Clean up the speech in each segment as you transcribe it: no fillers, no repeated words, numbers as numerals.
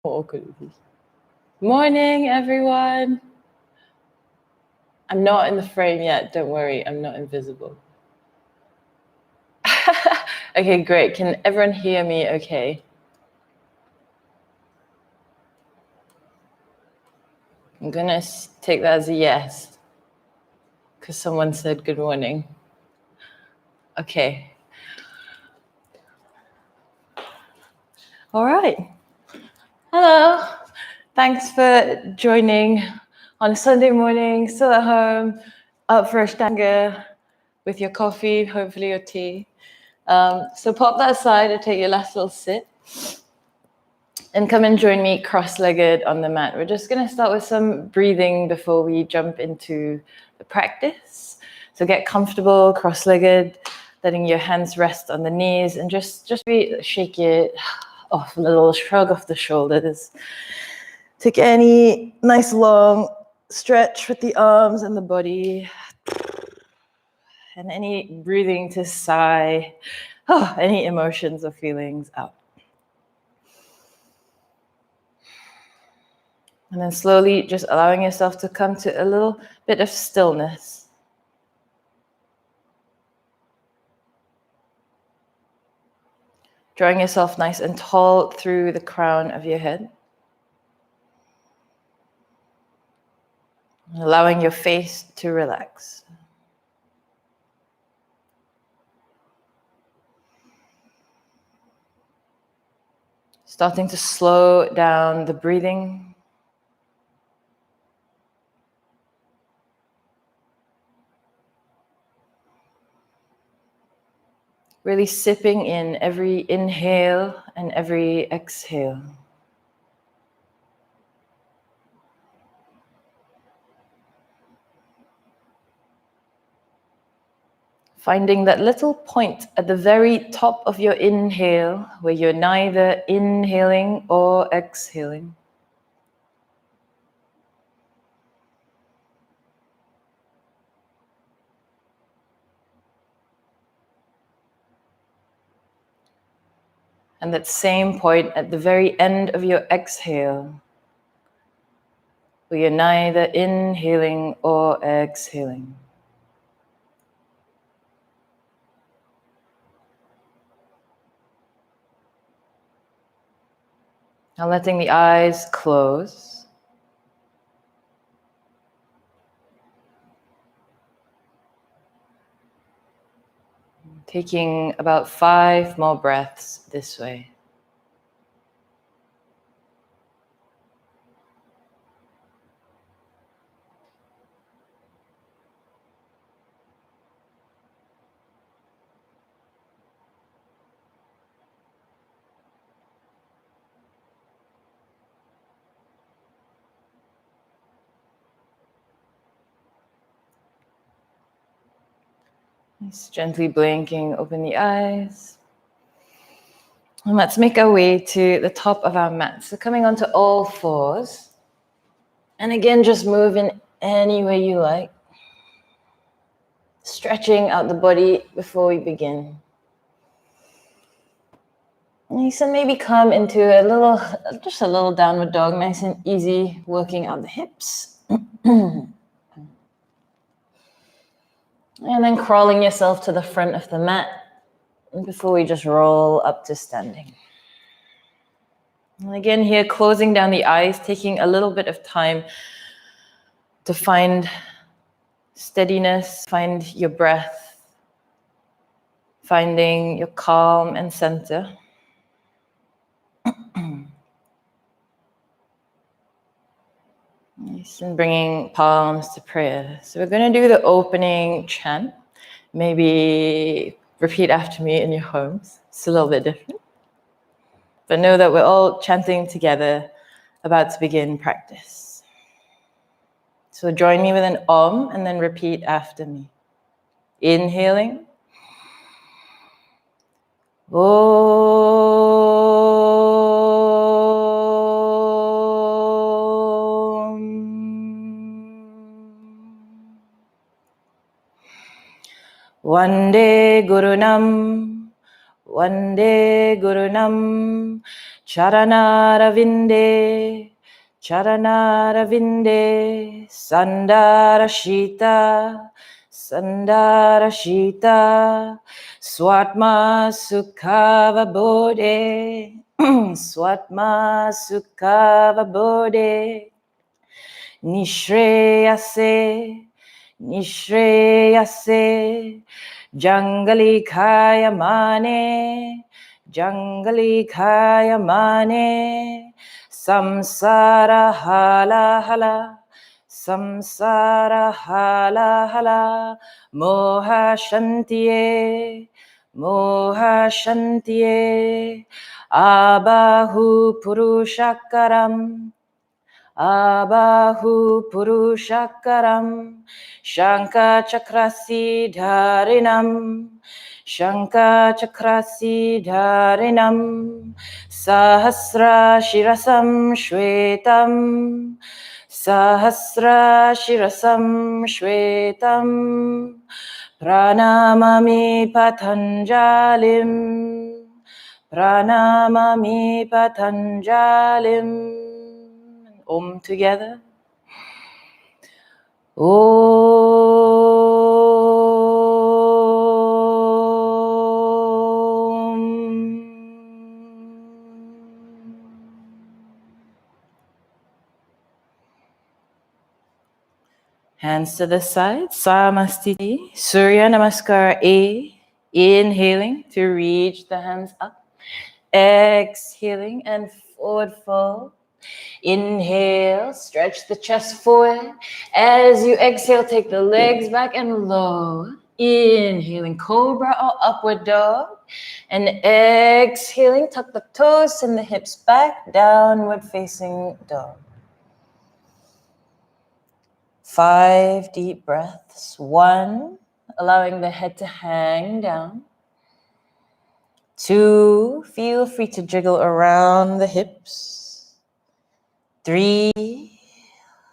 Awkward. Morning, everyone. I'm not in the frame yet. Don't worry, I'm not invisible. Okay, great. Can everyone hear me okay? I'm gonna take that as a yes, because someone said good morning. Okay. All right. Hello. Thanks for joining on a Sunday morning, still at home, up for Ashtanga with your coffee, hopefully your tea. So pop that aside and take your last little sit. And come and join me cross-legged on the mat. We're just going to start with some breathing before we jump into the practice. So get comfortable, cross-legged, letting your hands rest on the knees, and just shake it off, a little shrug off the shoulders. Take any nice long stretch with the arms and the body. And any breathing to sigh, any emotions or feelings out. And then slowly just allowing yourself to come to a little bit of stillness. Drawing yourself nice and tall through the crown of your head. Allowing your face to relax. Starting to slow down the breathing. Really sipping in every inhale and every exhale. Finding that little point at the very top of your inhale where you're neither inhaling or exhaling. And that same point at the very end of your exhale, where you're neither inhaling or exhaling. Now letting the eyes close. Taking about 5 more breaths this way. Just gently blinking, open the eyes. And let's make our way to the top of our mat. So coming onto all fours. And again, just move in any way you like. Stretching out the body before we begin. And you can maybe come into just a little downward dog, nice and easy, working out the hips. And then crawling yourself to the front of the mat before we just roll up to standing. And again here, closing down the eyes, taking a little bit of time to find steadiness, find your breath, finding your calm and center. Nice, and bringing palms to prayer. So we're going to do the opening chant. Maybe repeat after me in your homes. It's a little bit different. But know that we're all chanting together, about to begin practice. So join me with an Om and then repeat after me. Inhaling. Om. Vande Gurunam, Vande Gurunam, Charanara vinde, sandarashita, sandarashita, swatma sukhava bodhe, swatma sukhava bodhe, nishreyase, nishreyase, jangali khaya mane, jangali khaya mane, samsara hala hala, samsara hala hala, moha shantiye, moha shantiye, abahu purushakaram, abahu purushakaram, shanka chakrasi dharinam, shanka chakrasi dharinam, sahasra shirasam shwetam, sahasra shirasam shwetam, pranamami patanjalim, pranamami patanjalim. Om together. Om. Hands to the side, Samastiti, Surya Namaskar A. Inhaling to reach the hands up. Exhaling and forward fold. Inhale, stretch the chest forward. As you exhale, take the legs back and lower. Inhaling, cobra or upward dog. And exhaling, tuck the toes and the hips back, downward facing dog. 5 deep breaths. 1, allowing the head to hang down. 2, feel free to jiggle around the hips. 3,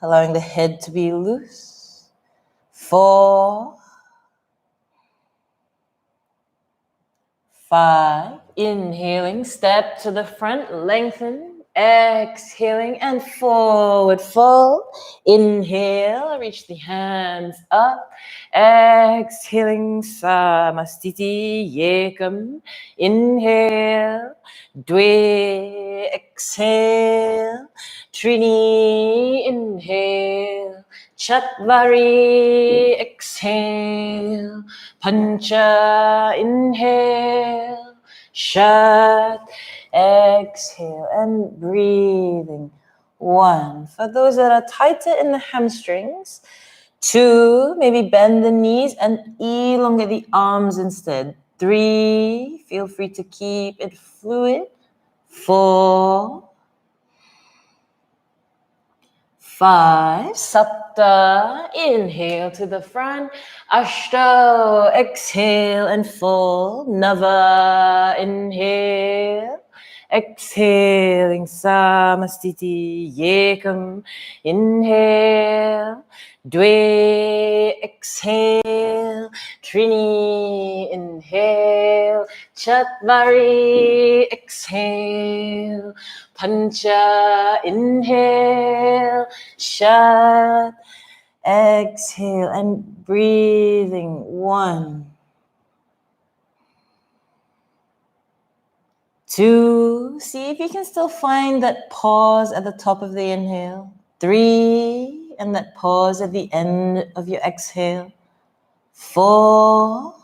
allowing the head to be loose. 4, 5, inhaling, step to the front, lengthen. Exhaling and forward fold. Inhale, reach the hands up. Exhaling, samastiti, yekam. Inhale, dve, exhale. Trini, inhale. Chatvari, exhale. Pancha, inhale. Shat, exhale, and breathing. 1. For those that are tighter in the hamstrings. 2, maybe bend the knees and elongate the arms instead. 3, feel free to keep it fluid. 4, 5, Sapta, inhale to the front. Ashto, exhale and fold. Nava, inhale. Exhaling, samastiti, yekam. Inhale. Dve, exhale. Trini, inhale. Chatvari, exhale. Pancha, inhale. Shat, exhale, and breathing. 1, 2, see if you can still find that pause at the top of the inhale. 3, and that pause at the end of your exhale. 4,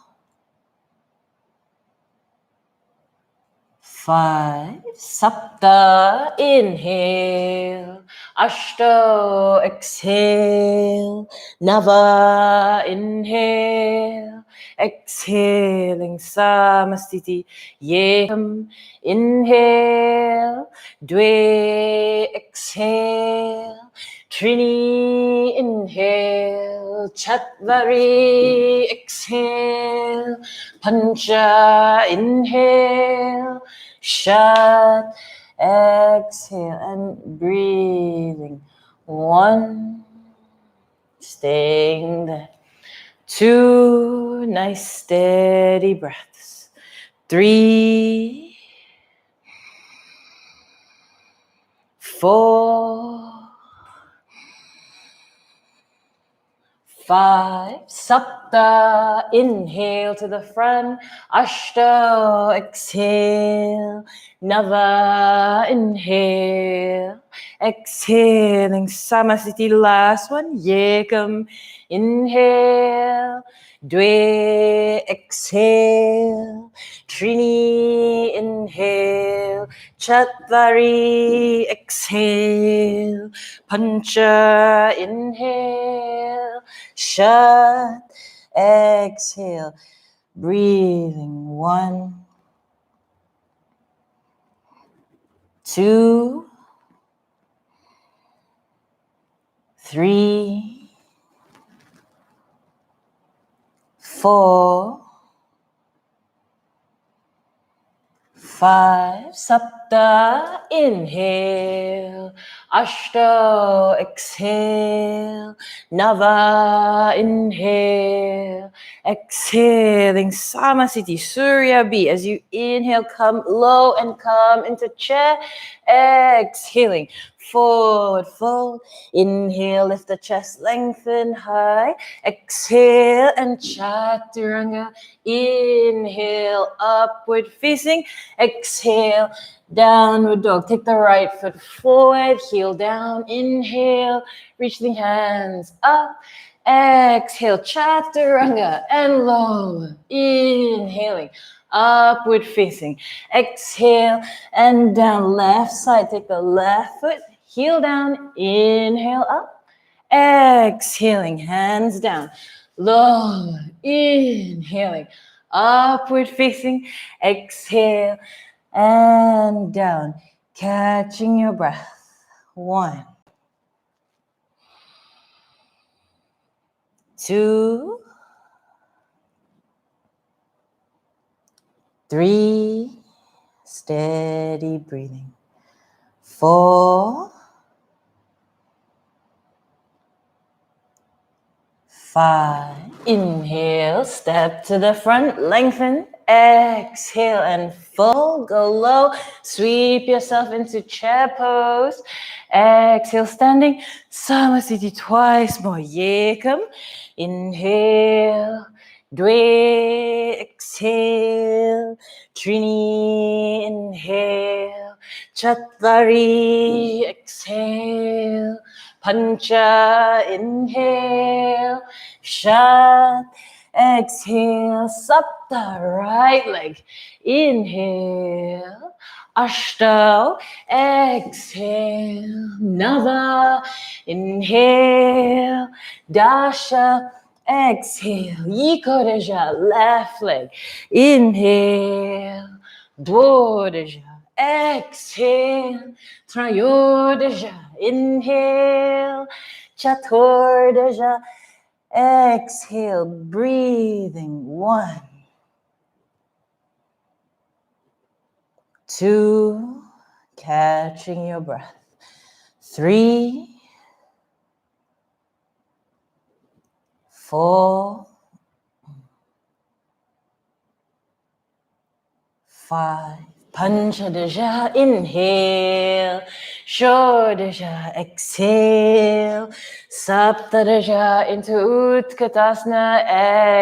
5, Sapta, inhale. Ashto, exhale. Nava, inhale. Exhaling, samastiti, yekam. Inhale. Dve, exhale. Trini, inhale. Chatvari, exhale. Pancha, inhale. Shat, exhale, and breathing. 1, staying there. 2, nice steady breaths. 3, 4, 5, Sapta, inhale to the front, Ashta, exhale, Nava, inhale, exhaling, Samasthiti, last one, Yekam, inhale, Dwe, exhale, Trini, inhale, Chatvari, exhale, Pancha, inhale, Shat, exhale, breathing, 1, 2, 3, 4, 5, Sapta, inhale, Ashta, exhale, Nava, inhale, exhaling, Samasthiti, Surya B. As you inhale, come low and come into chair, exhaling, forward fold, inhale, lift the chest, lengthen high, exhale and chaturanga, inhale, upward facing, exhale, downward dog. Take the right foot forward, heel down, inhale, reach the hands up, exhale, chaturanga, and low, inhaling, upward facing, exhale, and down, left side, take the left foot, heel down, inhale up, exhaling, hands down, low, inhaling, upward facing, exhale, and down, catching your breath, 1, 2, 3, steady breathing, 4, 5, inhale, step to the front, lengthen, exhale, and full, go low, sweep yourself into chair pose, exhale, standing, Samasthiti twice more, Yekam, inhale, Dwe, exhale, Trini, inhale, Chatvari, exhale, Pancha, inhale, Shat, exhale, Sapta, right leg, inhale, Ashta, exhale, Nava, inhale, Dasha, exhale, Yikodeja, left leg, inhale, Dvodeja, exhale, Trayodeja, inhale, Chaturdeja, exhale, breathing, 1, 2, catching your breath, 3, 4, 5, Panchadaja, inhale, Shodaja, exhale, Saptadaja into Utkatasana,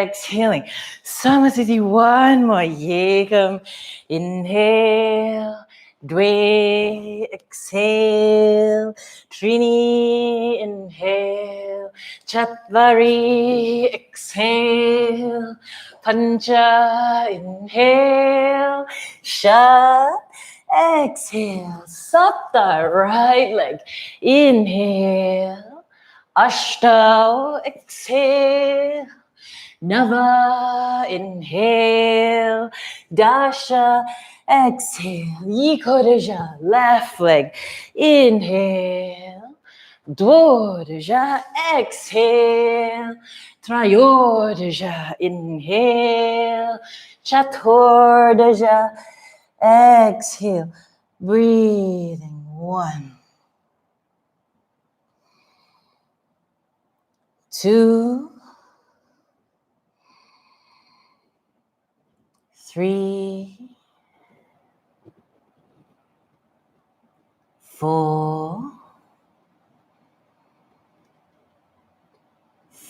exhaling, Samasthiti, 1 more, Yekam, inhale, Dwe, exhale, Trini, inhale, Chatvari, exhale, Pancha, inhale, Shat, exhale, Sapta, right leg, inhale, Ashta, exhale, Nava, inhale, Dasha, exhale, Yikodeja, left leg, inhale, Dvodeja, exhale, Trayodeja, inhale, Chaturdeja, exhale, breathing, 1, 2, 3, 4,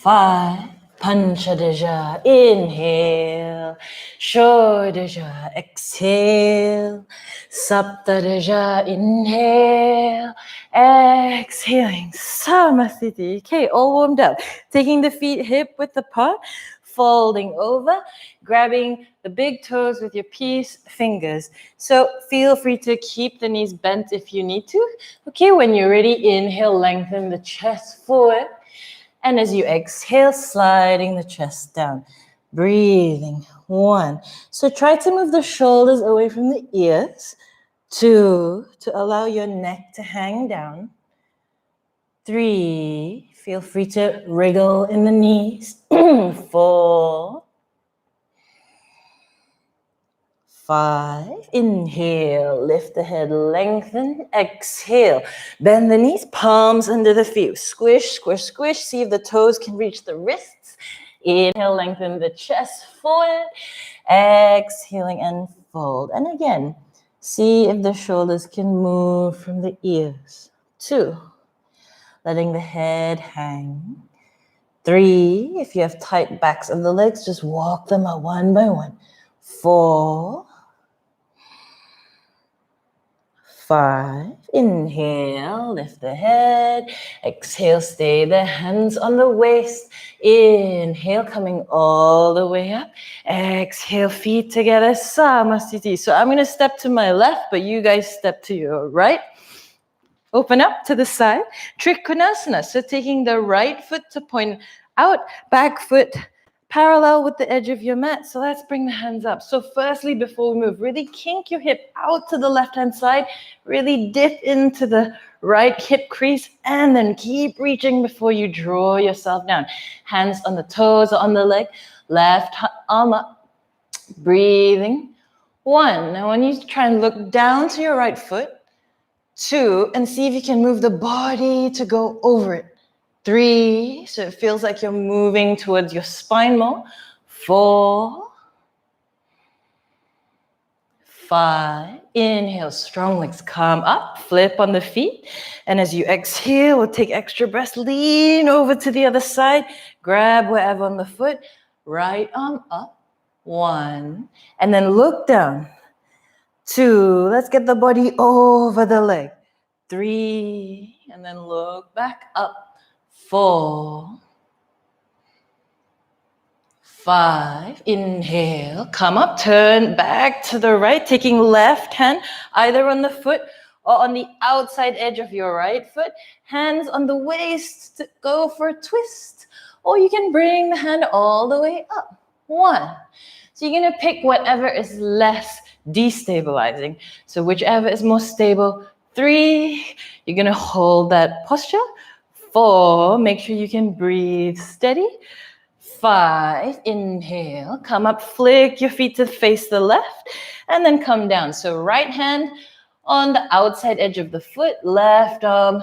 5, Panchadaja, inhale, Shodaja, exhale, Saptadaja, inhale, exhaling, Samasthiti. Okay, all warmed up. Taking the feet hip width apart, folding over, grabbing the big toes with your peace fingers. So feel free to keep the knees bent if you need to. Okay, when you're ready, inhale, lengthen the chest forward. And as you exhale, sliding the chest down. Breathing. 1. So try to move the shoulders away from the ears. 2, to allow your neck to hang down. 3, feel free to wriggle in the knees. 4, 5, inhale, lift the head, lengthen, exhale, bend the knees, palms under the feet, squish, squish, squish, see if the toes can reach the wrists. Inhale, lengthen the chest forward, exhaling and fold. And again, see if the shoulders can move from the ears. 2, letting the head hang. 3, if you have tight backs of the legs, just walk them out one by one. 4, 5, inhale, lift the head, exhale, stay the hands on the waist, inhale, coming all the way up, exhale, feet together, Samasthiti. So I'm going to step to my left, but you guys step to your right. Open up to the side, Trika Yoga. So taking the right foot to point out, back foot parallel with the edge of your mat. So let's bring the hands up. So firstly, before we move, really kink your hip out to the left-hand side. Really dip into the right hip crease and then keep reaching before you draw yourself down. Hands on the toes or on the leg. Left arm up. Breathing. 1. Now I want you to try and look down to your right foot. 2, and see if you can move the body to go over it. 3, so it feels like you're moving towards your spine more. 4, 5, inhale, strong legs come up, flip on the feet. And as you exhale, we'll take extra breath, lean over to the other side, grab wherever on the foot, right arm up, 1, and then look down. 2, let's get the body over the leg. 3, and then look back up. 4, 5, inhale, come up, turn back to the right, taking left hand either on the foot or on the outside edge of your right foot. Hands on the waist to go for a twist, or you can bring the hand all the way up. 1. So you're gonna pick whatever is less destabilizing. So whichever is more stable. 3, you're gonna hold that posture. 4, make sure you can breathe steady. 5, inhale, come up, flick your feet to face the left, and then come down. So right hand on the outside edge of the foot, left arm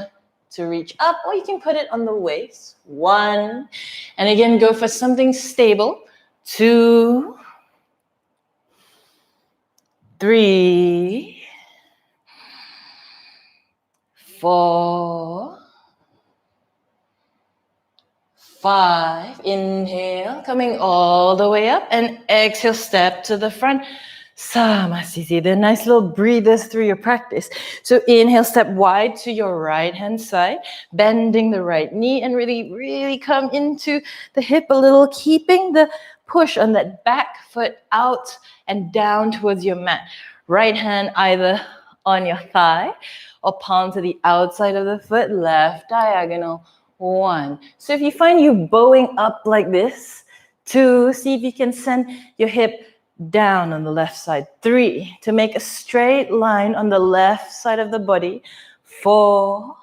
to reach up, or you can put it on the waist. 1, and again, go for something stable. 2, 3, 4, 5, inhale, coming all the way up, and exhale, step to the front. Samasthiti, the nice little breathers through your practice. So inhale, step wide to your right hand side, bending the right knee, and really come into the hip a little, keeping the push on that back foot out and down towards your mat. Right hand either on your thigh or palm to the outside of the foot, left diagonal. 1. So if you find you bowing up like this, 2, see if you can send your hip down on the left side. 3, to make a straight line on the left side of the body. 4,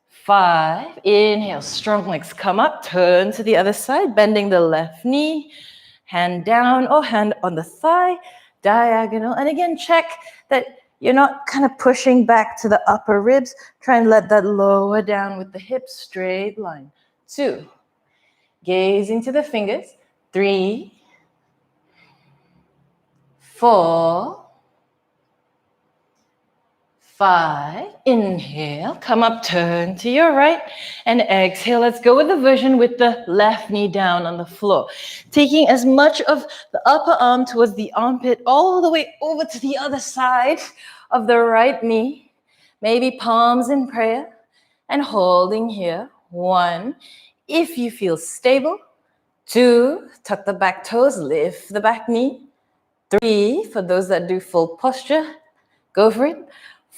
5, inhale, strong legs come up, turn to the other side, bending the left knee, hand down or hand on the thigh, diagonal. And again, check that you're not kind of pushing back to the upper ribs. Try and let that lower down with the hips, straight line. 2, gazing to the fingers. 3, 4, 5. Inhale, come up, turn to your right, and exhale. Let's go with the version with the left knee down on the floor. Taking as much of the upper arm towards the armpit, all the way over to the other side of the right knee. Maybe palms in prayer, and holding here. 1, if you feel stable. 2, tuck the back toes, lift the back knee. 3, for those that do full posture, go for it.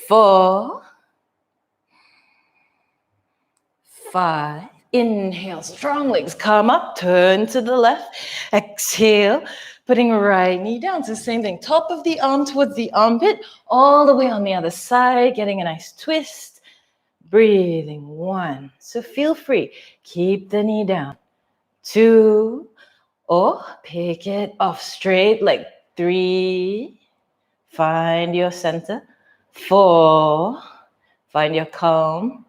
4, 5, inhale, strong legs, come up, turn to the left, exhale, putting right knee down. So same thing, top of the arm towards the armpit, all the way on the other side, getting a nice twist, breathing. 1, so feel free, keep the knee down. 2, or pick it off straight, like 3, find your center. 4, find your calm.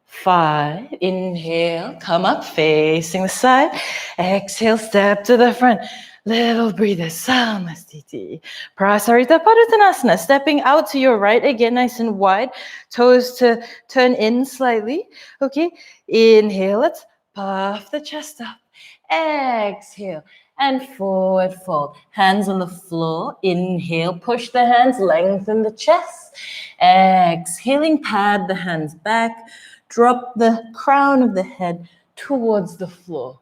5, inhale, come up, facing the side. Exhale, step to the front. Little breather, Samastiti. Paschimottanasana, stepping out to your right again, nice and wide. Toes to turn in slightly. Okay, inhale, let's puff the chest up. Exhale, and forward fold. Hands on the floor. Inhale, push the hands, lengthen the chest. Exhaling, pad the hands back. Drop the crown of the head towards the floor.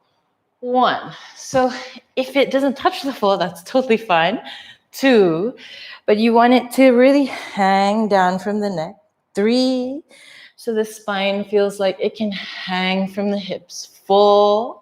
1, so if it doesn't touch the floor, that's totally fine. 2, but you want it to really hang down from the neck. 3, so the spine feels like it can hang from the hips. 4,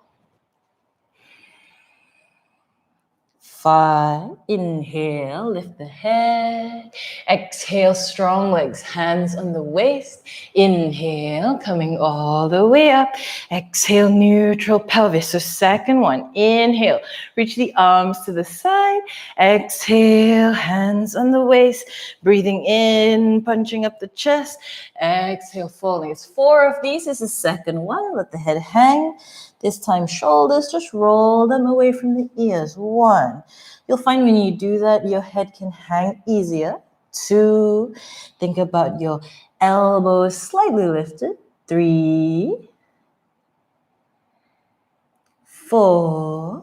5, inhale, lift the head. Exhale, strong legs, hands on the waist. Inhale, coming all the way up. Exhale, neutral pelvis. So second one, inhale, reach the arms to the side. Exhale, hands on the waist. Breathing in, punching up the chest. Exhale, folding. It's 4 of these. This is the second one. Let the head hang. This time, shoulders, just roll them away from the ears. 1. You'll find when you do that, your head can hang easier. 2, think about your elbows slightly lifted. 3, 4,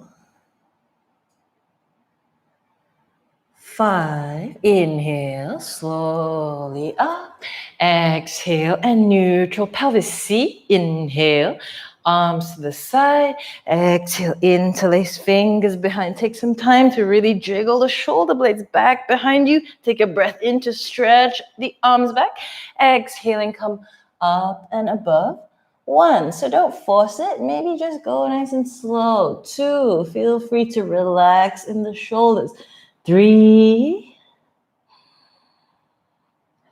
5, inhale, slowly up. Exhale, and neutral pelvis. C, inhale. Arms to the side, exhale, interlace fingers behind. Take some time to really jiggle the shoulder blades back behind you. Take a breath in to stretch the arms back. Exhaling, come up and above. 1, so don't force it. Maybe just go nice and slow. 2, feel free to relax in the shoulders. 3,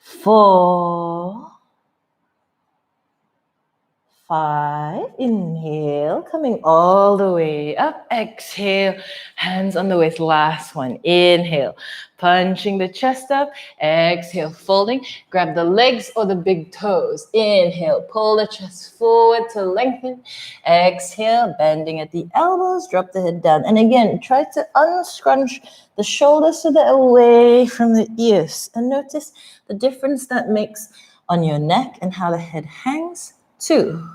4, 5, inhale, coming all the way up. Exhale, hands on the waist. Last one, inhale, punching the chest up. Exhale, folding. Grab the legs or the big toes. Inhale, pull the chest forward to lengthen. Exhale, bending at the elbows. Drop the head down. And again, try to unscrunch the shoulders so they're away from the ears. And notice the difference that makes on your neck and how the head hangs. 2,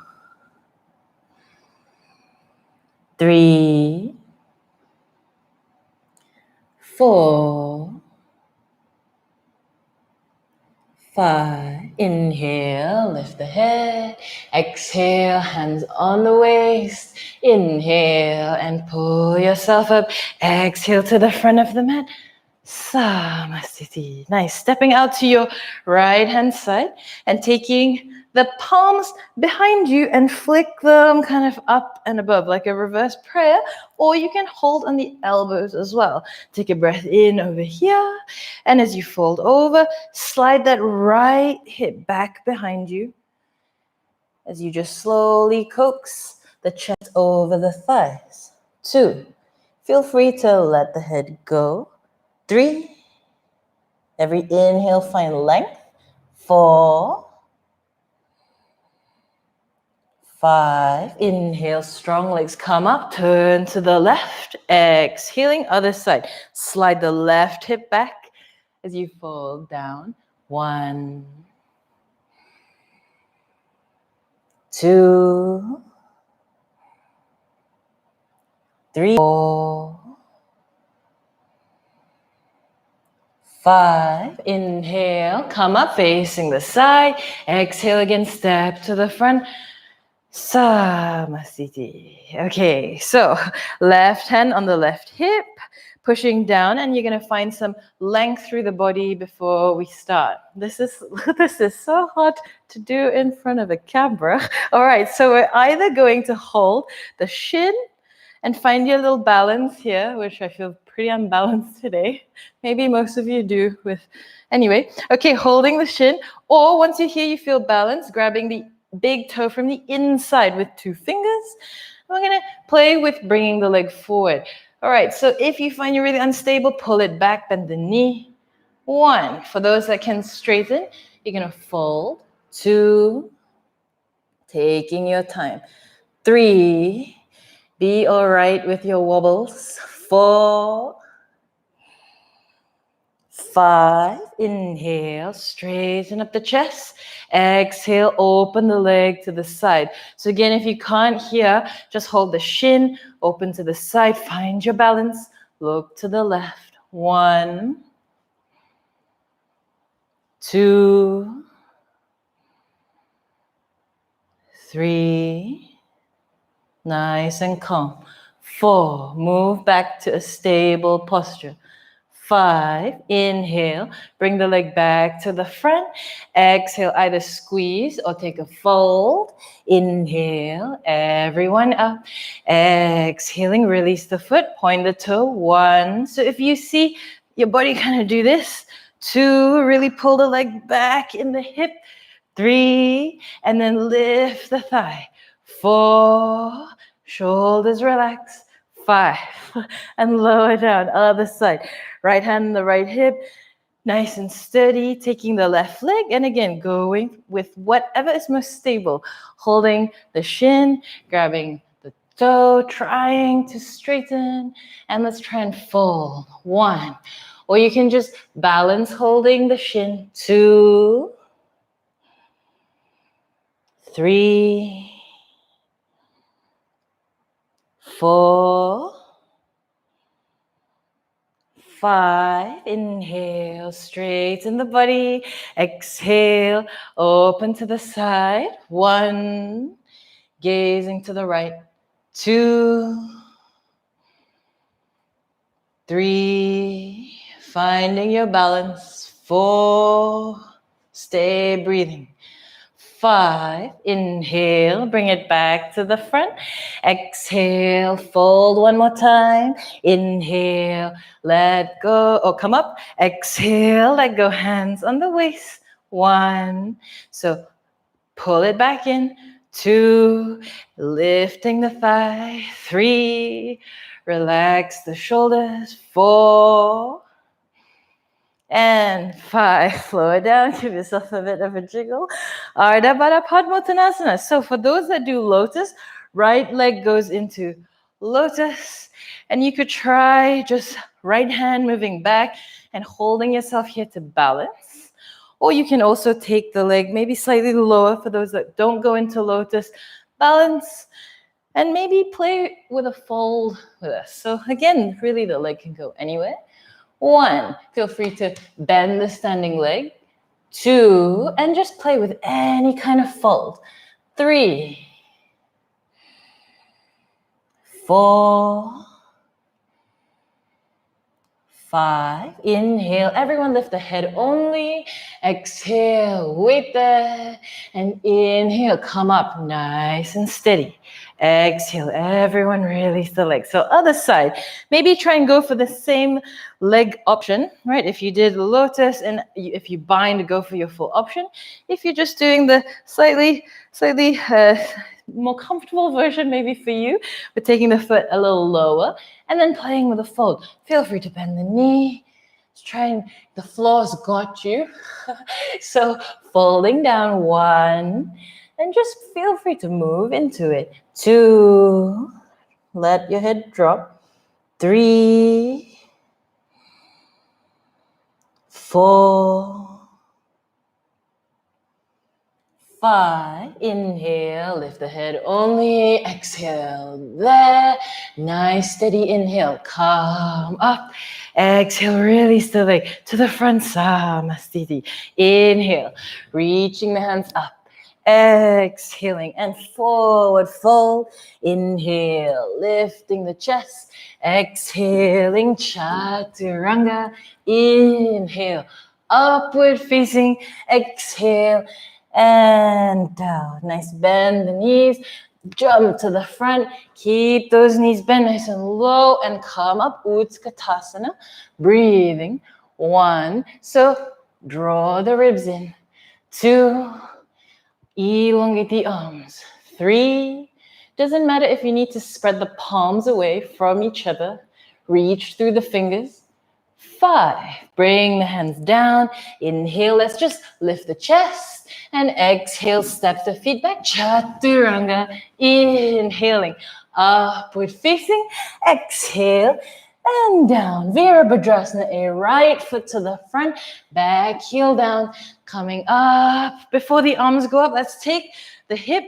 3, 4, 5, inhale, lift the head, exhale, hands on the waist, inhale, and pull yourself up, exhale to the front of the mat, Samastiti. Nice, stepping out to your right hand side and taking the palms behind you and flick them kind of up and above like a reverse prayer, or you can hold on the elbows as well. Take a breath in over here, and as you fold over, slide that right hip back behind you as you just slowly coax the chest over the thighs. 2, feel free to let the head go. 3, every inhale, find length. 4, 5, inhale, strong legs come up, turn to the left, exhaling, other side. Slide the left hip back as you fold down. 1, 2, 3, 4, 5. Inhale, come up facing the side. Exhale again, step to the front. Samasthiti. Okay, so left hand on the left hip, pushing down, and you're going to find some length through the body before we start. This is so hard to do in front of a camera. All right, so we're either going to hold the shin and find your little balance here, which I feel pretty unbalanced today. Maybe most of you do anyway. Okay, holding the shin, or once you're here, you feel balanced, grabbing the big toe from the inside with 2 fingers. We're gonna play with bringing the leg forward. All right, so if you find you're really unstable, pull it back, bend the knee. 1, for those that can straighten, you're gonna fold. 2, taking your time. 3, be all right with your wobbles. 4, 5, inhale, straighten up the chest. Exhale, open the leg to the side. So again, if you can't hear, just hold the shin, open to the side, find your balance, look to the left. 1, 2, 3, nice and calm. 4, move back to a stable posture. 5, inhale, bring the leg back to the front. Exhale, either squeeze or take a fold. Inhale, everyone up. Exhaling, release the foot, point the toe. 1, so if you see your body kind of do this. 2, really pull the leg back in the hip. 3, and then lift the thigh. 4, shoulders relax. 5, and lower down, other side. Right hand on the right hip, nice and steady, taking the left leg, and again, going with whatever is most stable. Holding the shin, grabbing the toe, trying to straighten, and let's try and fold. 1, or you can just balance holding the shin. 2, 3, 4, 5, inhale, straighten the body. Exhale, open to the side. 1, gazing to the right. 2, 3, finding your balance. 4, stay breathing. 5, inhale, bring it back to the front. Exhale, fold one more time. Inhale, let go, or come up. Exhale, let go, hands on the waist. 1, so pull it back in. 2, lifting the thigh. 3, relax the shoulders. 4, and 5, slow it down, give yourself a bit of a jiggle. Ardha Baddha Paschimottanasana. So for those that do lotus, right leg goes into lotus. And you could try just right hand moving back and holding yourself here to balance. Or you can also take the leg maybe slightly lower for those that don't go into lotus. Balance. And maybe play with a fold with us. So again, really the leg can go anywhere. 1, feel free to bend the standing leg. 2, and just play with any kind of fold. 3, 4, 5, inhale, everyone lift the head only. Exhale, wait there, and inhale, come up nice and steady. Exhale, everyone release the legs. So other side, maybe try and go for the same leg option, right? If you did lotus and if you bind, go for your full option. If you're just doing the slightly more comfortable version maybe for you, but taking the foot a little lower and then playing with a fold. Feel free to bend the knee. The floor's got you. So folding down. 1, and just feel free to move into it. 2, let your head drop. 3, 4, 5. Inhale, lift the head only. Exhale, there. Nice, steady inhale. Come up. Exhale, really still leg to the front. Samastiti. Inhale, reaching the hands up. Exhaling and forward fold. Inhale, lifting the chest. Exhaling, chaturanga. Inhale, upward facing. Exhale and down. Nice, bend the knees. Jump to the front. Keep those knees bent nice and low and come up. Utkatasana. Breathing. 1. So draw the ribs in. 2. Elongate the arms. 3. Doesn't matter if you need to spread the palms away from each other. Reach through the fingers. 5. Bring the hands down. Inhale, let's just lift the chest. And exhale, step the feet back. Chaturanga. Inhaling. Upward facing. Exhale. And down. Virabhadrasana. A right foot to the front. Back heel down. Coming up. Before the arms go up, let's take the hip.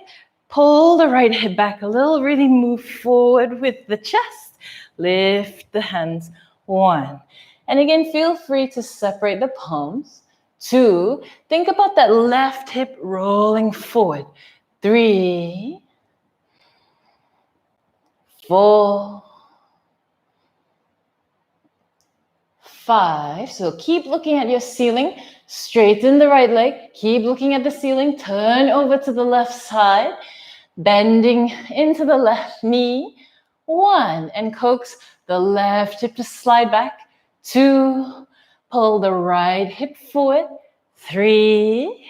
Pull the right hip back a little. Really move forward with the chest. Lift the hands. 1. And again, feel free to separate the palms. 2, think about that left hip rolling forward. 3, 4, 5. So keep looking at your ceiling. Straighten the right leg. Keep looking at the ceiling. Turn over to the left side. Bending into the left knee. 1. And coax the left hip to slide back. 2, pull the right hip forward. 3,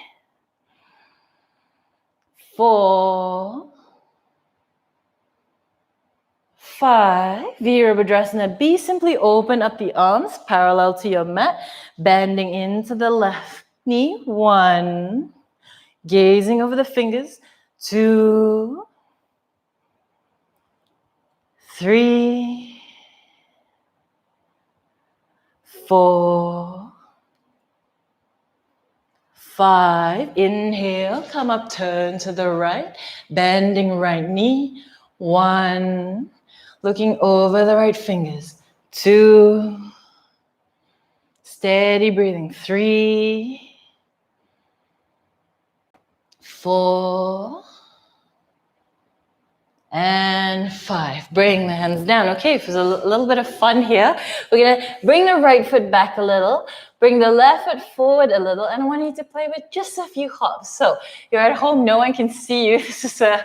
4, 5. Virabhadrasana B. Simply open up the arms parallel to your mat. Bending into the left knee. 1. Gazing over the fingers. 2, 3, 4, 5. Inhale, come up, turn to the right, bending right knee. 1, looking over the right fingers. 2, steady breathing. 3, 4, and 5. Bring the hands down. Okay, for a little bit of fun here, we're going to bring the right foot back a little, bring the left foot forward a little, and I want you to play with just a few hops. So you're at home, no one can see you. This is the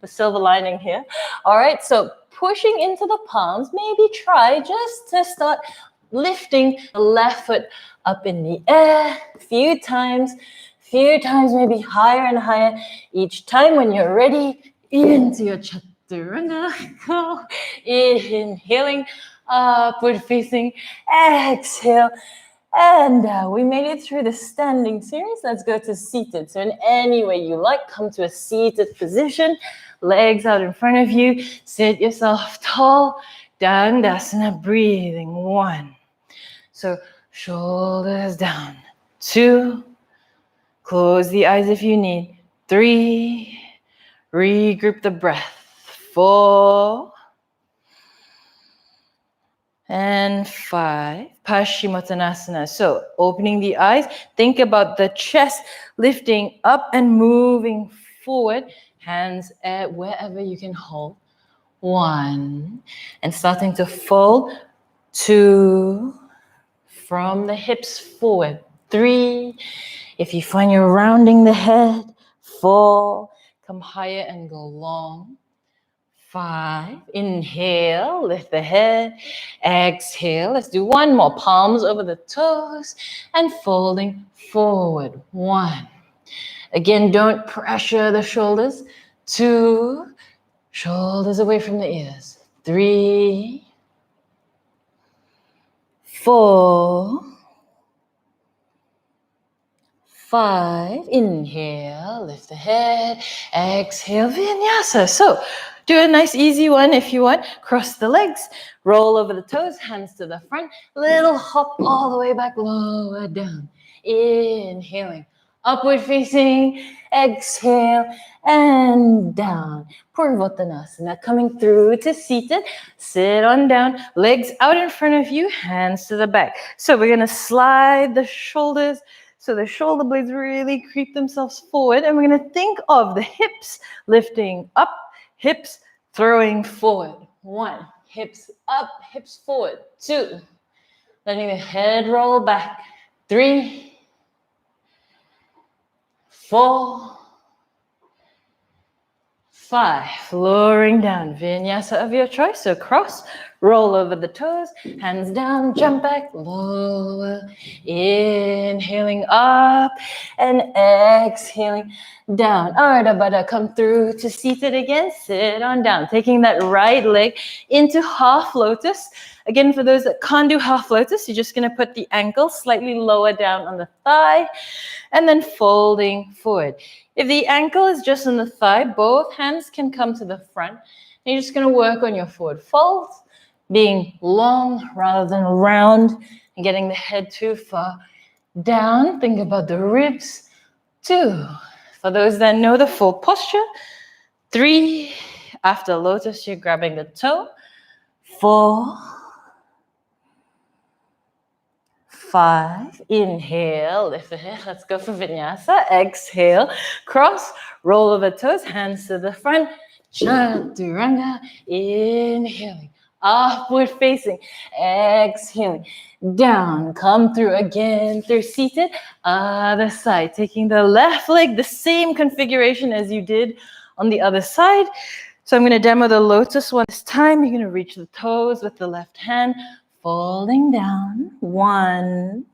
silver lining here. All right, so pushing into the palms, maybe try just to start lifting the left foot up in the air a few times, maybe higher and higher. Each time when you're ready, into your chaturanga. Go. Inhaling, upward facing. Exhale. And we made it through the standing series. Let's go to seated. So in any way you like, come to a seated position. Legs out in front of you. Sit yourself tall. Dandasana. Breathing. 1. So shoulders down. 2. Close the eyes if you need. 3. Regroup the breath. 4. And 5. Paschimottanasana. So opening the eyes. Think about the chest lifting up and moving forward. Hands at wherever you can hold. 1. And starting to fold. 2. From the hips forward. 3. If you find you're rounding the head. 4. Come higher and go long. 5. Inhale, lift the head. Exhale. Let's do one more. Palms over the toes and folding forward. 1. Again, don't pressure the shoulders. 2. Shoulders away from the ears. 3. 4. 5. Inhale, lift the head. Exhale, vinyasa. So do a nice easy one if you want. Cross the legs, roll over the toes, hands to the front. Little hop all the way back, lower down. Inhaling, upward facing, exhale, and down. Paschimottanasana, coming through to seated. Sit on down, legs out in front of you, hands to the back. So we're gonna slide the shoulders so the shoulder blades really creep themselves forward, and we're gonna think of the hips lifting up, hips throwing forward. 1, hips up, hips forward. 2, letting the head roll back. 3, 4, 5, lowering down, vinyasa of your choice. So cross, roll over the toes, hands down, jump back, lower, inhaling up and exhaling down. Ardha Baddha, come through to seated again, sit on down, taking that right leg into half lotus. Again, for those that can't do half lotus, you're just gonna put the ankle slightly lower down on the thigh and then folding forward. If the ankle is just on the thigh, both hands can come to the front. And you're just gonna work on your forward fold, being long rather than round, and getting the head too far down. Think about the ribs. 2, for those that know the full posture. 3, after lotus, you're grabbing the toe. 4, 5, inhale, lift the head, let's go for vinyasa, exhale, cross, roll over toes, hands to the front, chaturanga, inhaling, upward facing, exhaling, down, come through again, through seated, other side, taking the left leg, the same configuration as you did on the other side. So I'm gonna demo the lotus one this time. You're gonna reach the toes with the left hand, folding down. 1.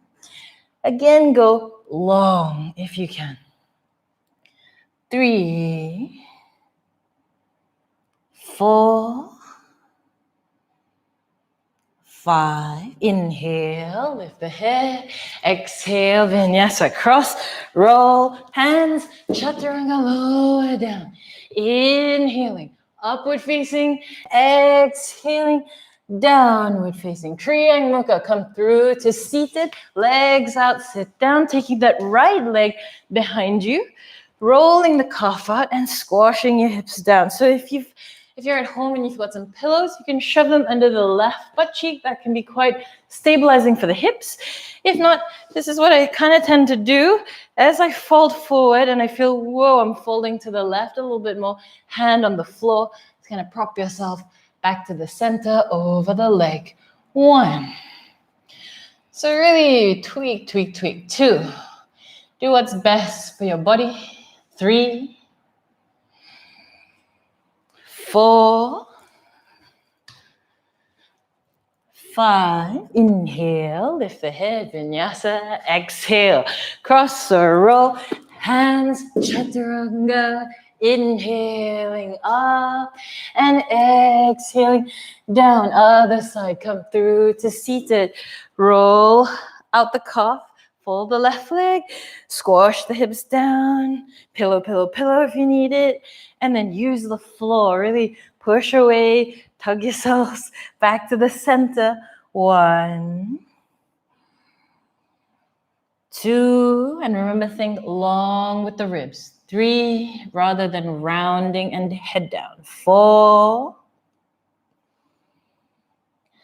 Again, go long if you can. 3, 4, 5. Inhale, lift the head. Exhale, vinyasa, cross, roll, hands, chaturanga, lower down. Inhaling, upward facing, exhaling, downward facing. Triangle Mukha, come through to seated, legs out, sit down, taking that right leg behind you, rolling the calf out and squashing your hips down. So if you're at home and you've got some pillows, you can shove them under the left butt cheek. That can be quite stabilizing for the hips. If not, this is what I kind of tend to do. As I fold forward and I feel, whoa, I'm folding to the left a little bit more, hand on the floor, just kind of prop yourself back to the center, over the leg. 1. So really tweak, tweak, tweak. 2, do what's best for your body. 3, 4, 5, inhale, lift the head, vinyasa, exhale, cross or roll, hands, chaturanga, inhaling up and exhaling down, other side, come through to seated, roll out the calf, fold the left leg, squash the hips down, pillow, pillow, pillow if you need it, and then use the floor, really push away, tug yourselves back to the center. 1, 2, and remember, think long with the ribs. 3, rather than rounding and head down. 4,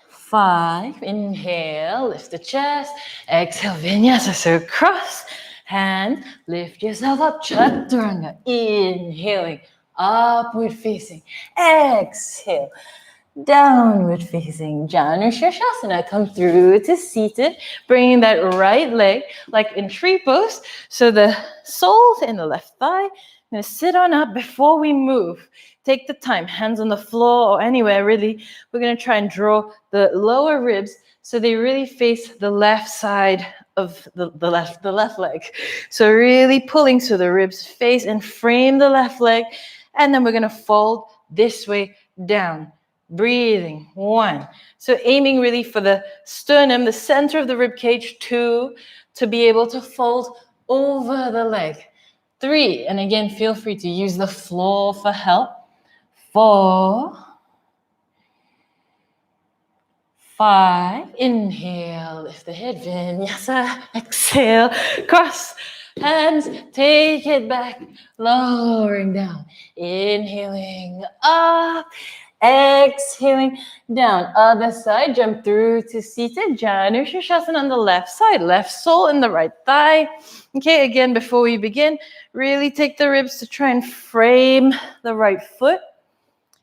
5, inhale, lift the chest, exhale, vinyasa, so cross, hand, lift yourself up, chaturanga, inhaling, upward facing, exhale, downward facing, Janu Shirshasana, come through to seated, bringing that right leg like in tree pose, so the soles in the left thigh. I'm gonna sit on up before we move. Take the time, hands on the floor or anywhere really. We're gonna try and draw the lower ribs so they really face the left side of the left leg. So really pulling so the ribs face and frame the left leg, and then we're gonna fold this way down. Breathing. 1. So aiming really for the sternum, the center of the rib cage. 2, to be able to fold over the leg. 3, and again, feel free to use the floor for help. 4, 5, inhale, lift the head, vinyasa, exhale, cross, Hands, take it back, lowering down. Inhaling up, exhaling down. Other side, jump through to seated. Janu Shirshasana on the left side, left sole in the right thigh. Okay, again, before we begin, really take the ribs to try and frame the right foot.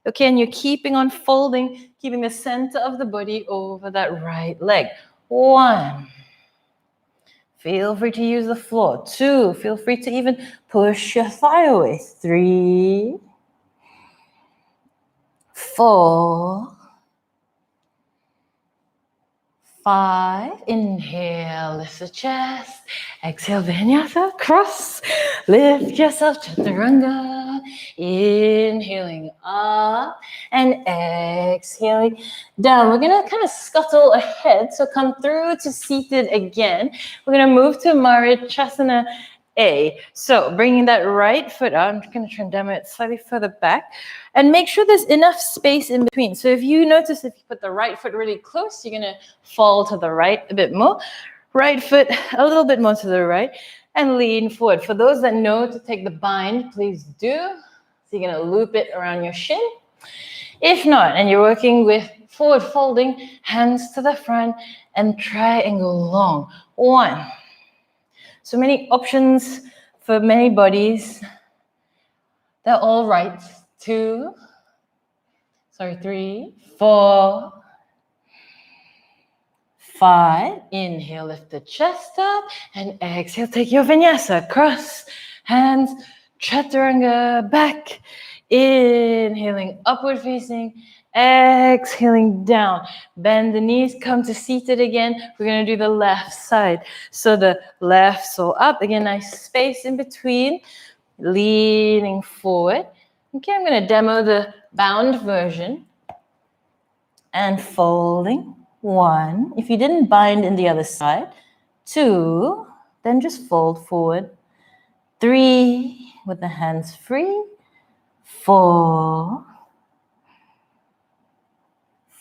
Okay, and you're keeping on folding, keeping the center of the body over that right leg. 1. Feel free to use the floor. 2, feel free to even push your thigh away. 3, 4, 5, inhale, lift the chest, exhale, vinyasa, cross, lift yourself, chaturanga, inhaling up and exhaling down. We're gonna kind of scuttle ahead, so come through to seated again. We're gonna move to Marichyasana A. So bringing that right foot out, I'm gonna try and demo it slightly further back, and make sure there's enough space in between. So if you notice, if you put the right foot really close, you're gonna fall to the right a bit more. Right foot a little bit more to the right, and lean forward. For those that know to take the bind, please do. So you're gonna loop it around your shin. If not, and you're working with forward folding, hands to the front, and triangle long. 1. So many options for many bodies. They're all right. 2, 3, 4, 5. Inhale, lift the chest up, and exhale, take your vinyasa. Cross, hands, chaturanga, back. Inhaling, upward facing. Exhaling down. Bend the knees, come to seated again. We're going to do the left side. So the left sole up. Again, nice space in between. Leaning forward. Okay, I'm going to demo the bound version. And folding. 1. If you didn't bind in the other side. 2. Then just fold forward. 3. With the hands free. 4.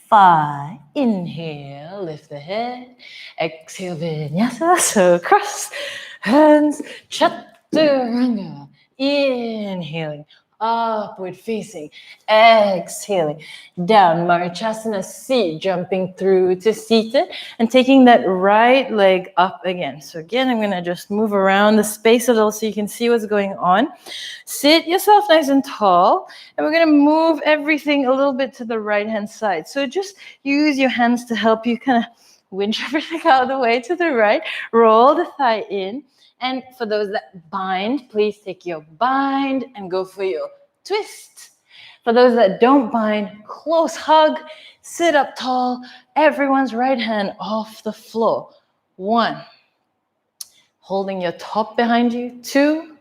5. Inhale, lift the head. Exhale, vinyasa. So cross, hands, chaturanga. Inhaling, upward facing. Exhaling, down. Marichyasana C, jumping through to seated and taking that right leg up again. So again, I'm going to just move around the space a little so you can see what's going on. Sit yourself nice and tall, and we're going to move everything a little bit to the right-hand side. So just use your hands to help you kind of winch everything out of the way to the right. Roll the thigh in. And for those that bind, please take your bind and go for your twist. For those that don't bind, close hug, sit up tall, everyone's right hand off the floor. 1, holding your top behind you. 2,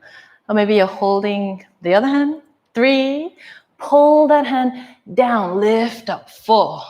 or maybe you're holding the other hand. 3, pull that hand down, lift up. 4,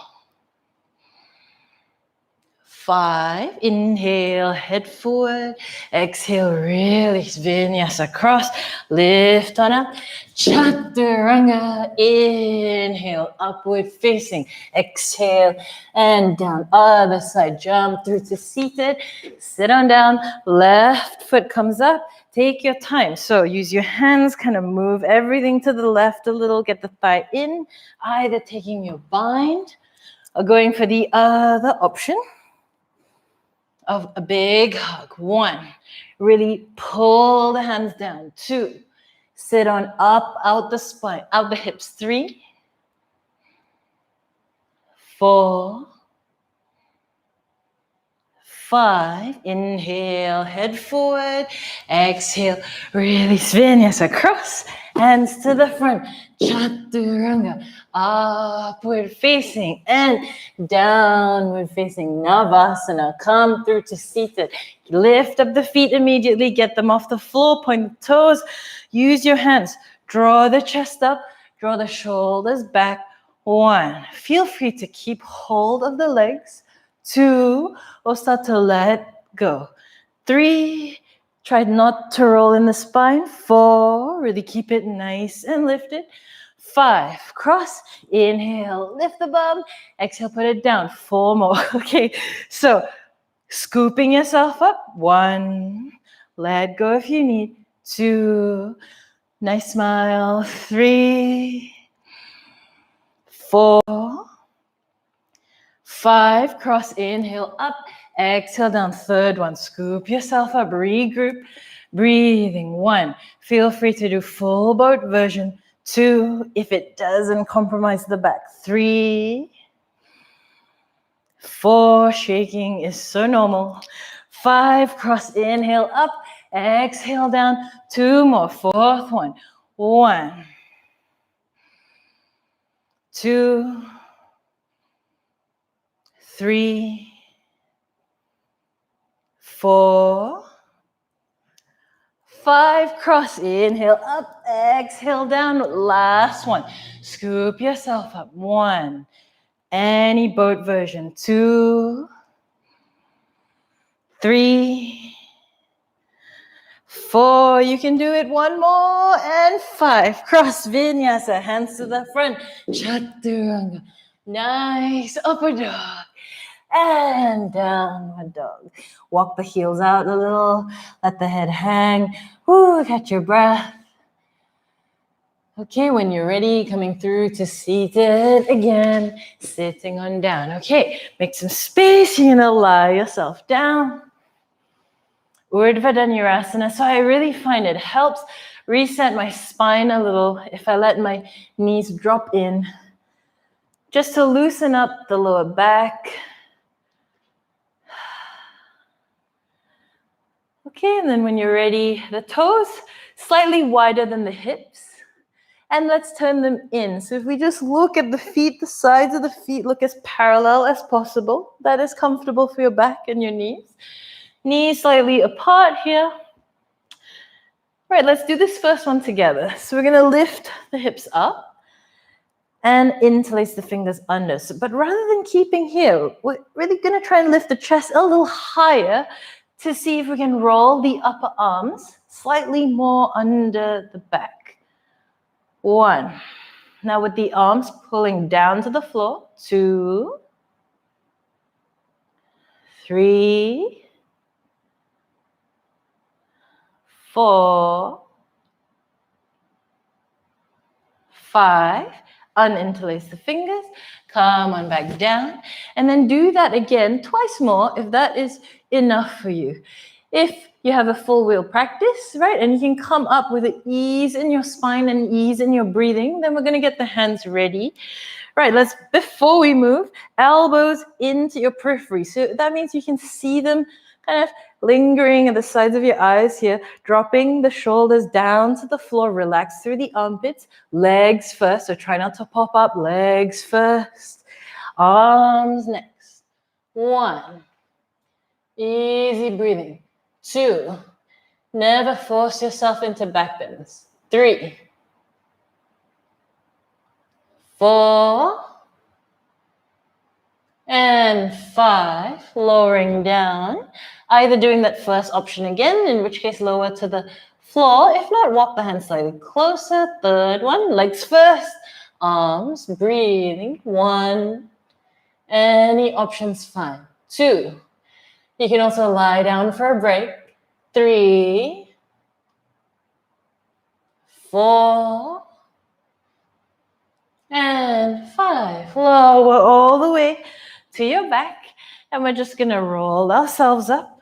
5, inhale, head forward, exhale, release, vinyasa, cross, lift on up, chaturanga, inhale, upward facing, exhale, and down, other side, jump through to seated, sit on down, left foot comes up, take your time, so use your hands, kind of move everything to the left a little, get the thigh in, either taking your bind, or going for the other option of a big hug. 1, really pull the hands down. 2, sit on up, out the spine, out the hips. 3, 4, 5, inhale, head forward, exhale, release, vinyasa, cross, hands to the front, chaturanga, upward facing and downward facing, navasana, come through to seated, lift up the feet immediately, get them off the floor, point the toes, use your hands, draw the chest up, draw the shoulders back. 1, feel free to keep hold of the legs. 2, or start to let go. 3, try not to roll in the spine. 4, really keep it nice and lifted. 5, cross, inhale, lift the bum, exhale, put it down. 4 more. Okay, so scooping yourself up. 1, Let go if you need. 2. Nice smile. 3, 4, 5. Cross, inhale up. Exhale down. Third one. Scoop yourself up. Regroup. Breathing. 1. Feel free to do full boat version. 2. If it doesn't compromise the back. 3, 4. Shaking is so normal. 5. Cross, inhale up. Exhale down. 2 more. Fourth one. 1, 2, 3, 4, 5. Cross, inhale up, exhale down. Last one. Scoop yourself up. 1. Any boat version. 2, 3, 4. You can do it. 1 more. And 5. Cross, vinyasa. Hands to the front. Chaturanga. Nice. Upward dog. And downward dog. Walk the heels out a little. Let the head hang. Ooh, catch your breath. Okay, when you're ready, coming through to seated again. Sitting on down. Okay, make some space. You're gonna lie yourself down. Urdhva Dhanurasana. So I really find it helps reset my spine a little if I let my knees drop in. Just to loosen up the lower back. Okay, and then when you're ready, the toes slightly wider than the hips. And let's turn them in. So if we just look at the feet, the sides of the feet look as parallel as possible. That is comfortable for your back and your knees. Knees slightly apart here. Right, let's do this first one together. So we're going to lift the hips up and interlace the fingers under. So, but rather than keeping here, we're really going to try and lift the chest a little higher to see if we can roll the upper arms slightly more under the back. 1. Now with the arms pulling down to the floor. 2, 3, 4, 5. Uninterlace the fingers. Come on back down. And then do that again twice more if that is enough for you. If you have a full wheel practice, right, and you can come up with an ease in your spine and ease in your breathing, then we're going to get the hands ready. Right, before we move, elbows into your periphery. So that means you can see them kind of lingering at the sides of your eyes here, dropping the shoulders down to the floor, relax through the armpits, legs first, so try not to pop up, legs first, arms next. 1, easy breathing. 2, never force yourself into back bends. 3, 4, and 5, lowering down. Either doing that first option again, in which case lower to the floor. If not, walk the hands slightly closer. 3rd one, legs first, arms, breathing. 1, any option's fine. 2, you can also lie down for a break. 3, 4, and 5. Lower all the way to your back. And we're just going to roll ourselves up.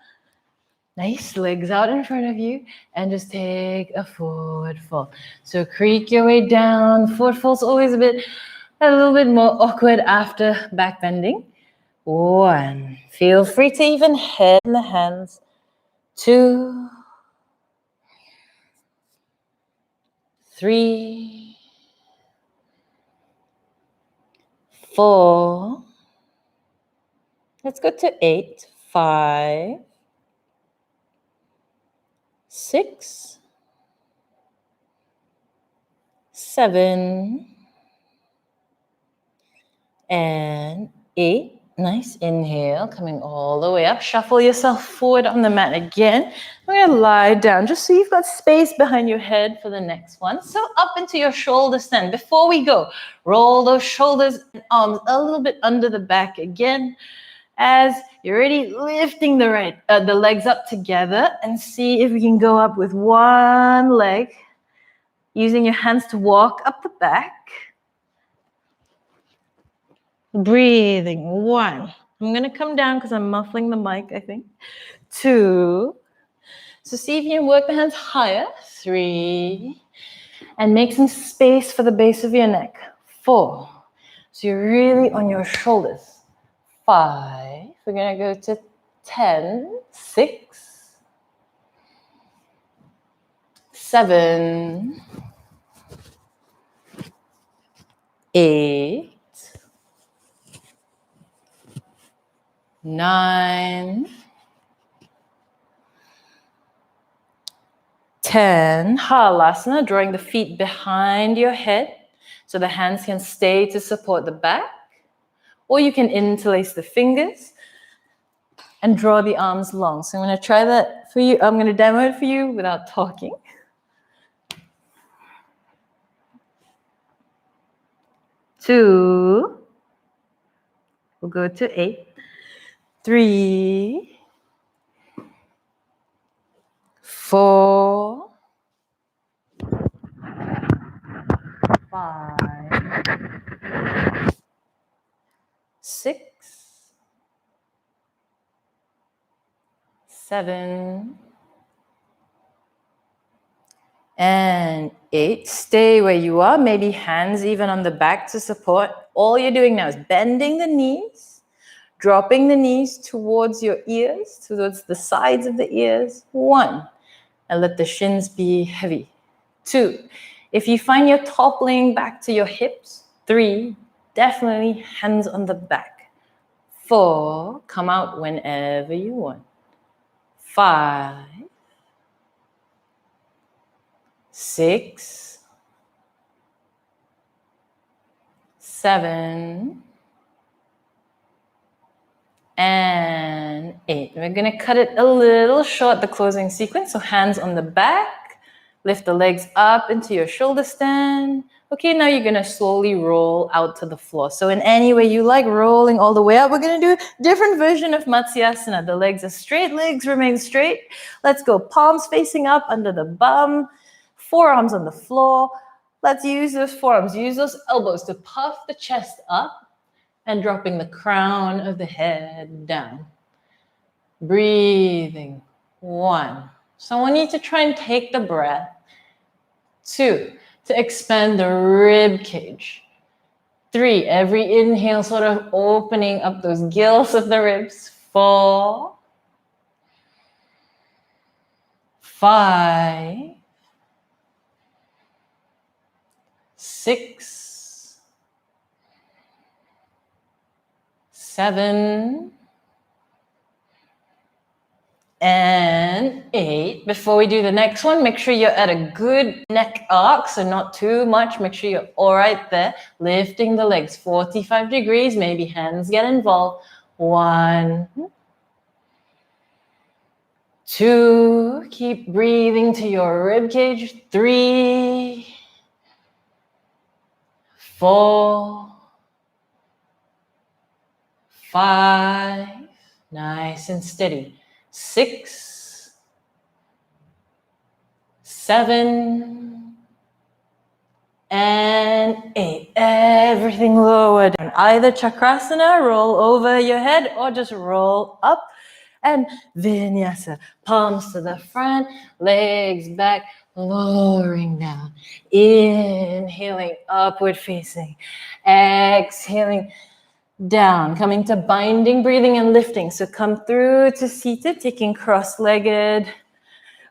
Nice, legs out in front of you. And just take a forward fold. So creak your way down. Forward fold's always a little bit more awkward after back bending. 1. Feel free to even head in the hands. 2, 3, 4. Let's go to 8. 5, 6, 7, and 8. Nice. Inhale, coming all the way up. Shuffle yourself forward on the mat again. We're going to lie down just so you've got space behind your head for the next one. So up into your shoulder stand. Before we go, roll those shoulders and arms a little bit under the back again. as you're already lifting the legs up together, and see if we can go up with one leg, using your hands to walk up the back. Breathing. 1. I'm going to come down because I'm muffling the mic, I think. 2. So see if you can work the hands higher. 3. And make some space for the base of your neck. 4. So you're really on your shoulders. 5. We're going to go to 10. 6. 7. 8. 9. 10. Halasana, drawing the feet behind your head so the hands can stay to support the back. Or you can interlace the fingers and draw the arms long. So I'm going to try that for you. I'm going to demo it for you without talking. 2. We'll go to 8. 3. 4. 5. 6. 7. And 8. Stay where you are. Maybe hands even on the back to support. All you're doing now is bending the knees, dropping the knees towards your ears, towards the sides of the ears. 1. And let the shins be heavy. 2. If you find you're toppling back to your hips. 3. Definitely hands on the back. 4. Come out whenever you want. 5. 6. 7. And 8. We're going to cut it a little short, the closing sequence. So hands on the back. Lift the legs up into your shoulder stand. Okay, now you're going to slowly roll out to the floor. So in any way you like, rolling all the way up. We're going to do a different version of Matsyasana. The legs are straight, legs remain straight. Let's go. Palms facing up under the bum. Forearms on the floor. Let's use those forearms. Use those elbows to puff the chest up. And dropping the crown of the head down. Breathing. 1. So I want you to try and take the breath. 2. To expand the rib cage. 3. Every inhale sort of opening up those gills of the ribs. 4. 5. 6. 7. And 8. Before we do the next one, make sure you're at a good neck arc, so not too much. Make sure you're all right there. Lifting the legs 45 degrees, maybe hands get involved. 1. 2. Keep breathing to your rib cage. 3. 4. 5. Nice and steady. 6. 7. And 8. Everything lower down. Either chakrasana, roll over your head, or just roll up. And vinyasa. Palms to the front, legs back, lowering down. Inhaling, upward facing. Exhaling, down, coming to binding, breathing and lifting. So come through to seated, taking cross-legged,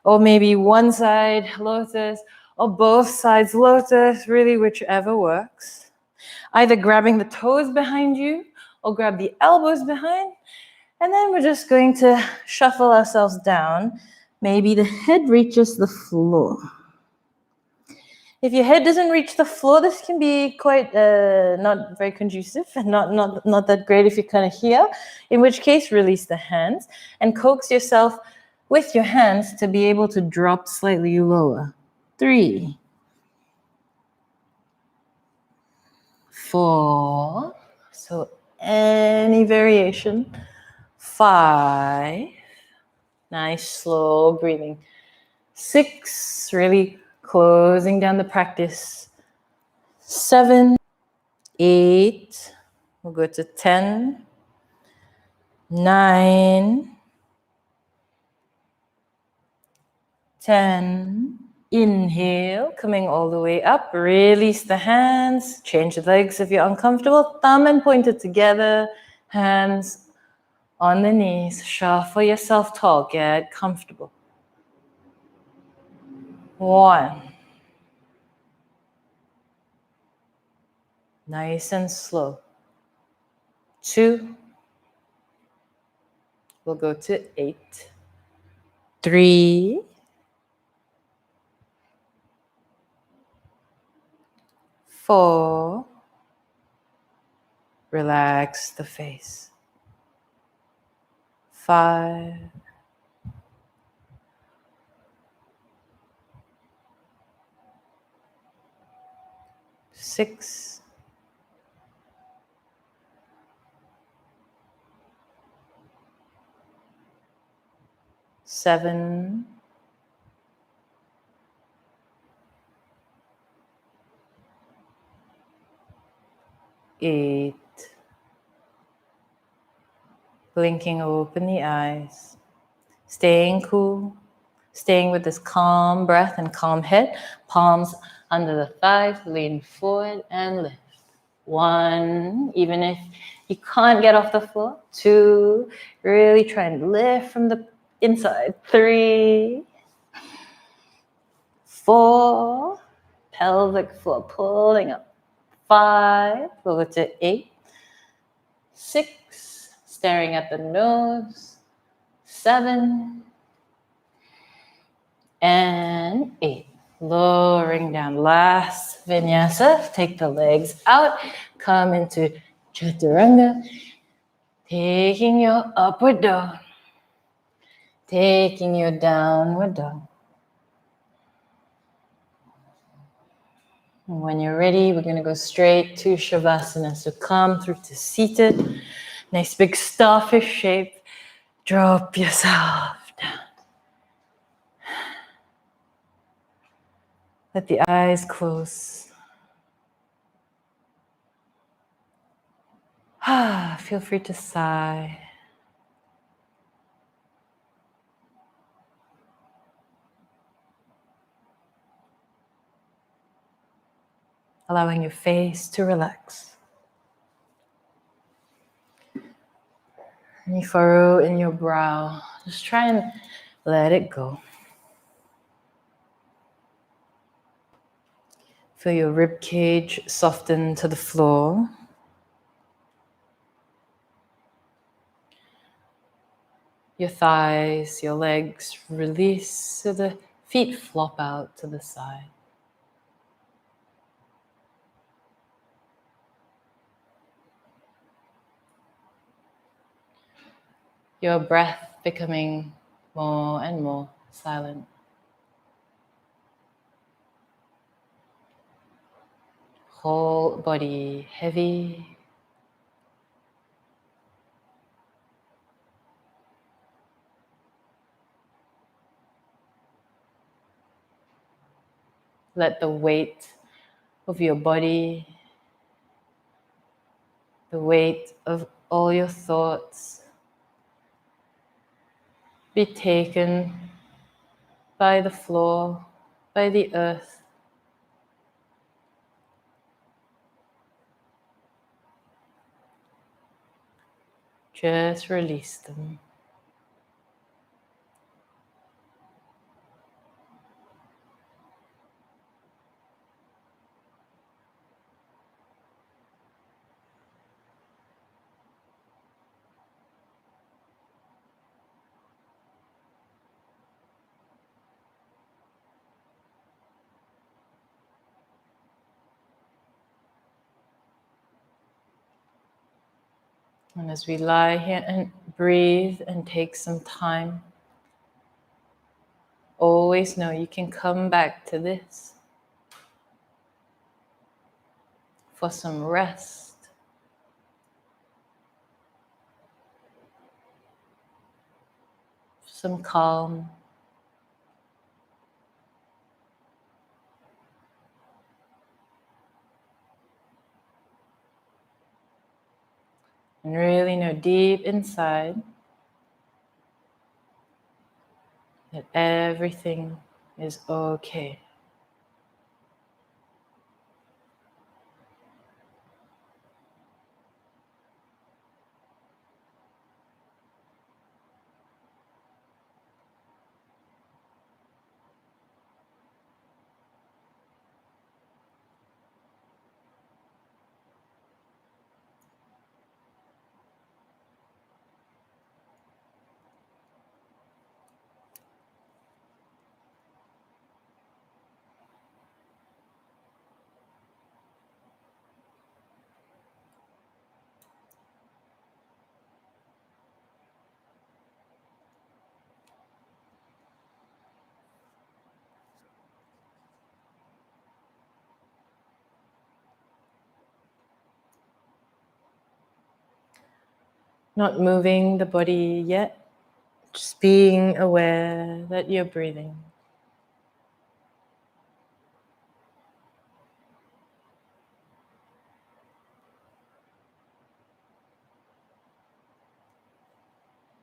or maybe one side lotus, or both sides lotus, really whichever works. Either grabbing the toes behind you, or grab the elbows behind, and then we're just going to shuffle ourselves down. Maybe the head reaches the floor. If your head doesn't reach the floor, this can be quite not very conducive and not that great if you're kind of here, in which case release the hands and coax yourself with your hands to be able to drop slightly lower. 3. 4. So any variation. 5. Nice, slow breathing. 6, really closing down the practice. 7, 8, we'll go to 10, 9, 10. Inhale, coming all the way up. Release the hands. Change the legs if you're uncomfortable. Thumb and pointer together. Hands on the knees. Shuffle yourself tall. Get comfortable. 1. Nice and slow. 2. We'll go to 8. 3. 4. Relax the face. 5. 6. 7. 8. Blinking open the eyes. Staying cool. Staying with this calm breath and calm head. Palms under the thighs. Lean forward and lift. 1. Even if you can't get off the floor. 2. Really try and lift from the inside. 3. 4. Pelvic floor pulling up. 5. Over to 8. 6. Staring at the nose. 7. And 8. Lowering down. Last vinyasa. Take the legs out. Come into chaturanga. Taking your upward dog. Taking your downward dog. And when you're ready, we're going to go straight to Shavasana. So come through to seated. Nice big starfish shape. Drop yourself down. Let the eyes close. Feel free to sigh. Allowing your face to relax. Any furrow in your brow, just try and let it go. Feel your rib cage soften to the floor. Your thighs, your legs release so the feet flop out to the side. Your breath becoming more and more silent. Whole body heavy. Let the weight of your body, the weight of all your thoughts be taken by the floor, by the earth. Just release them. And as we lie here and breathe and take some time, always know you can come back to this for some rest. some calm. And really know deep inside that everything is okay. Not moving the body yet, just being aware that you're breathing.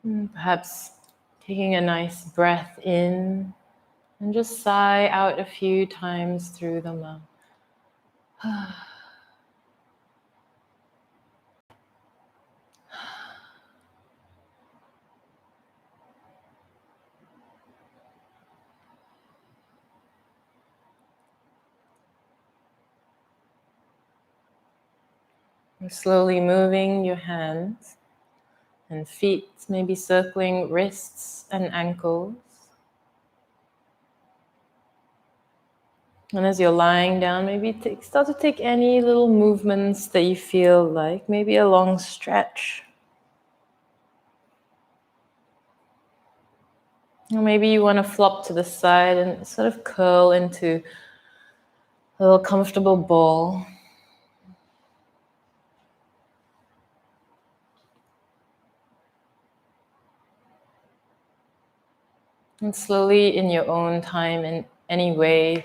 And perhaps taking a nice breath in and just sigh out a few times through the mouth. You're slowly moving your hands and feet, maybe circling wrists and ankles. And as you're lying down, maybe start to take any little movements that you feel like, maybe a long stretch. Or maybe you want to flop to the side and sort of curl into a little comfortable ball. And slowly, in your own time, in any way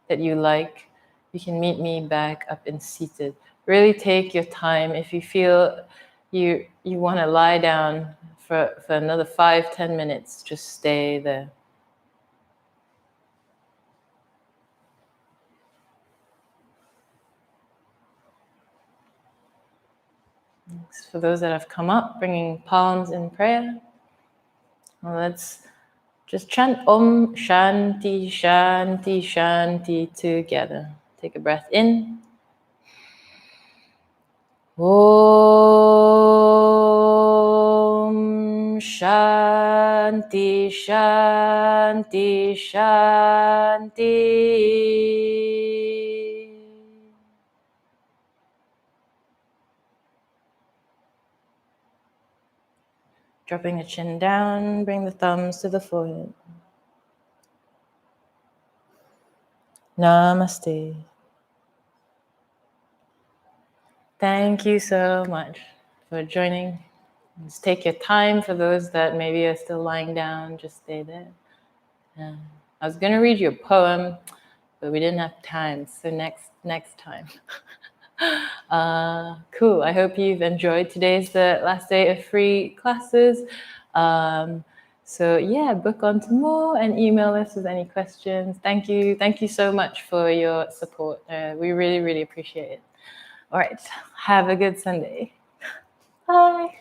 that you like, you can meet me back up in seated. Really take your time. If you feel you want to lie down for another 5-10 minutes, just stay there. Thanks. For those that have come up, bringing palms in prayer. Well, let's just chant Om Shanti Shanti Shanti together. Take a breath in. Om Shanti Shanti Shanti. Dropping the chin down, bring the thumbs to the forehead. Namaste. Thank you so much for joining. Just take your time. For those that maybe are still lying down, just stay there. I was going to read you a poem, but we didn't have time, so next time. Cool. I hope you've enjoyed. Today's the last day of free classes. So yeah, book on to more and email us with any questions. Thank you so much for your support. We really appreciate it. All right, have a good Sunday. Bye.